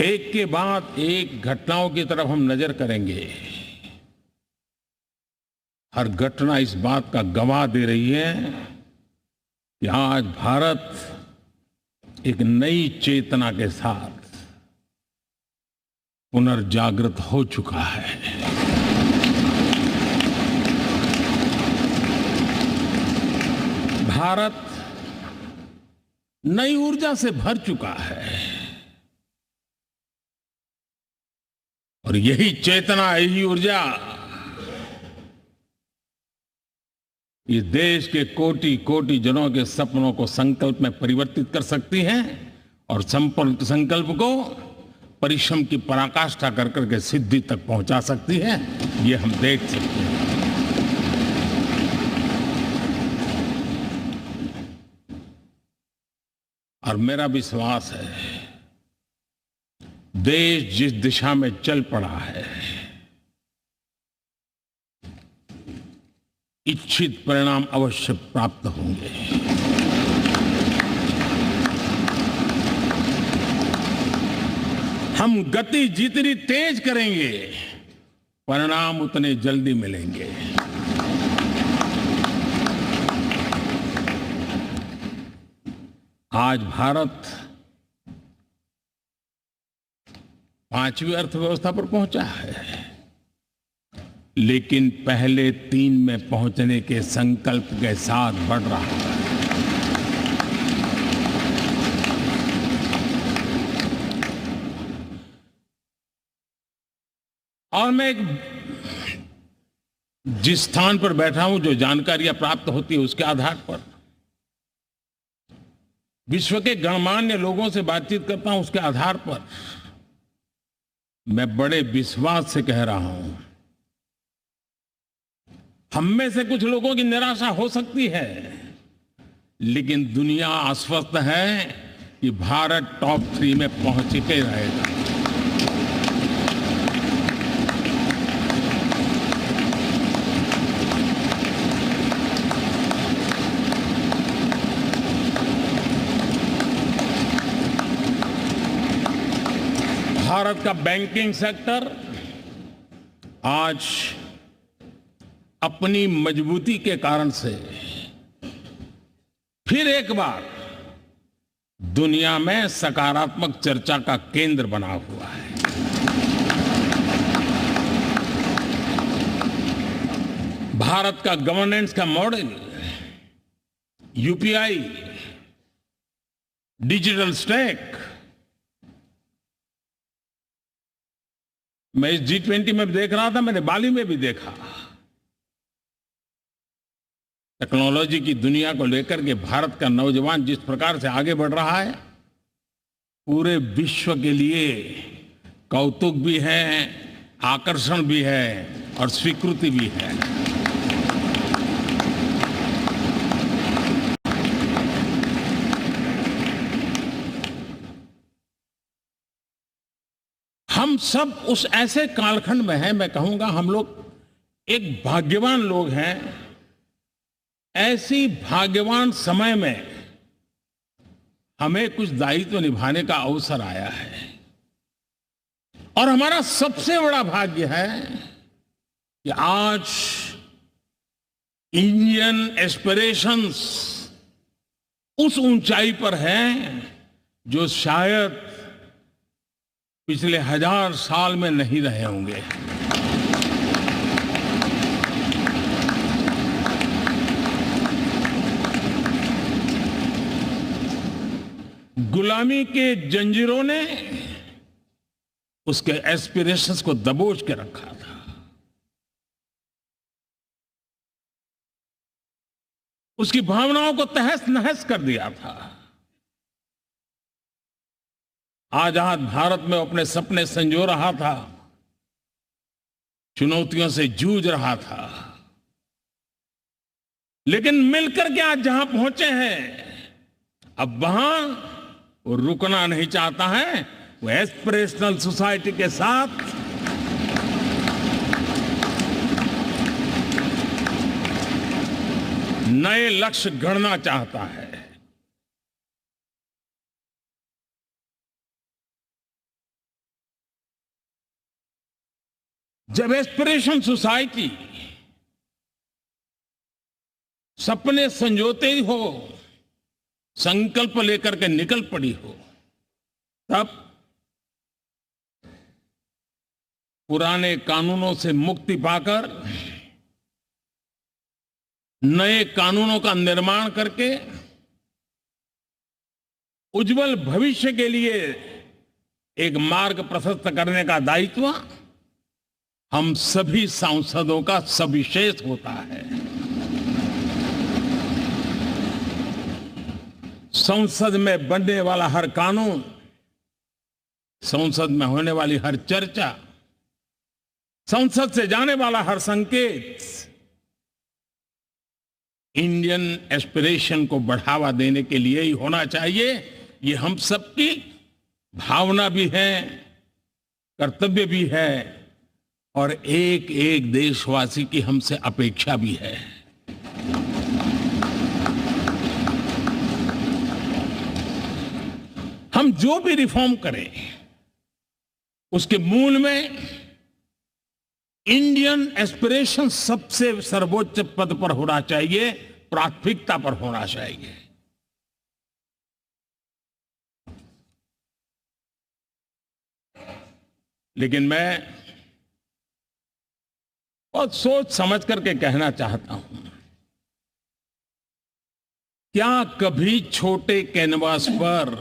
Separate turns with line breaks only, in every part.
एक के बाद एक घटनाओं की तरफ हम नजर करेंगे। हर घटना इस बात का गवाह दे रही है कि आज भारत एक नई चेतना के साथ पुनर्जागृत हो चुका है। भारत नई ऊर्जा से भर चुका है और यही चेतना, यही ऊर्जा इस देश के कोटि कोटि जनों के सपनों को संकल्प में परिवर्तित कर सकती है और संकल्प को परिश्रम की पराकाष्ठा कर करके सिद्धि तक पहुंचा सकती है। ये हम देख सकते हैं। और मेरा विश्वास है, देश जिस दिशा में चल पड़ा है, इच्छित परिणाम अवश्य प्राप्त होंगे। हम गति जितनी तेज करेंगे, परिणाम उतने जल्दी मिलेंगे। आज भारत 5वीं अर्थव्यवस्था पर पहुंचा है, लेकिन पहले 3 में पहुंचने के संकल्प के साथ बढ़ रहा है। और मैं जिस स्थान पर बैठा हूं, जो जानकारियां प्राप्त होती है, उसके आधार पर विश्व के गणमान्य लोगों से बातचीत करता हूं, उसके आधार पर मैं बड़े विश्वास से कह रहा हूं, हम में से कुछ लोगों की निराशा हो सकती है, लेकिन दुनिया आश्वस्त है कि भारत टॉप 3 में पहुंच के रहेगा। भारत का बैंकिंग सेक्टर आज अपनी मजबूती के कारण से फिर एक बार दुनिया में सकारात्मक चर्चा का केंद्र बना हुआ है। भारत का गवर्नेंस का मॉडल, यूपीआई, डिजिटल स्टैक, मैं इस G20 में देख रहा था, मैंने बाली में भी देखा। टेक्नोलॉजी की दुनिया को लेकर के भारत का नौजवान जिस प्रकार से आगे बढ़ रहा है, पूरे विश्व के लिए कौतुक भी है, आकर्षण भी है और स्वीकृति भी है। हम सब उस ऐसे कालखंड में हैं, मैं कहूंगा हम लोग एक भाग्यवान लोग हैं। ऐसी भाग्यवान समय में हमें कुछ दायित्व निभाने का अवसर आया है और हमारा सबसे बड़ा भाग्य है कि आज इंडियन एस्पिरेशंस उस ऊंचाई पर हैं जो शायद पिछले 1000 साल में नहीं रहे होंगे। गुलामी के जंजीरों ने उसके एस्पिरेशंस को दबोच के रखा था। उसकी भावनाओं को तहस नहस कर दिया था। आजाद भारत में अपने सपने संजो रहा था, चुनौतियों से जूझ रहा था, लेकिन मिलकर के आज जहां पहुंचे हैं, अब वहां वो रुकना नहीं चाहता है। वो एस्पिरेशनल सोसाइटी के साथ नए लक्ष्य गढ़ना चाहता है। जब एस्पिरेशन सोसाइटी सपने संजोते ही हो, संकल्प लेकर के निकल पड़ी हो, तब पुराने कानूनों से मुक्ति पाकर नए कानूनों का निर्माण करके उज्जवल भविष्य के लिए एक मार्ग प्रशस्त करने का दायित्व हम सभी सांसदों का सविशेष होता है। संसद में बनने वाला हर कानून, संसद में होने वाली हर चर्चा, संसद से जाने वाला हर संकेत इंडियन एस्पिरेशन को बढ़ावा देने के लिए ही होना चाहिए। ये हम सबकी भावना भी है, कर्तव्य भी है और एक एक देशवासी की हमसे अपेक्षा भी है। हम जो भी रिफॉर्म करें उसके मूल में इंडियन एस्पिरेशन सबसे सर्वोच्च पद पर होना चाहिए, प्राथमिकता पर होना चाहिए। लेकिन मैं बहुत सोच समझ करके कहना चाहता हूं, क्या कभी छोटे कैनवास पर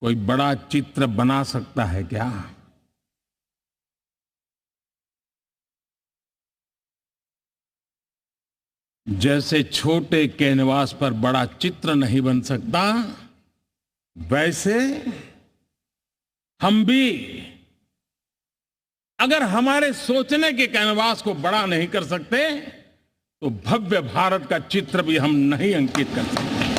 कोई बड़ा चित्र बना सकता है क्या? जैसे छोटे कैनवास पर बड़ा चित्र नहीं बन सकता, वैसे हम भी अगर हमारे सोचने के कैनवास को बड़ा नहीं कर सकते तो भव्य भारत का चित्र भी हम नहीं अंकित कर सकते।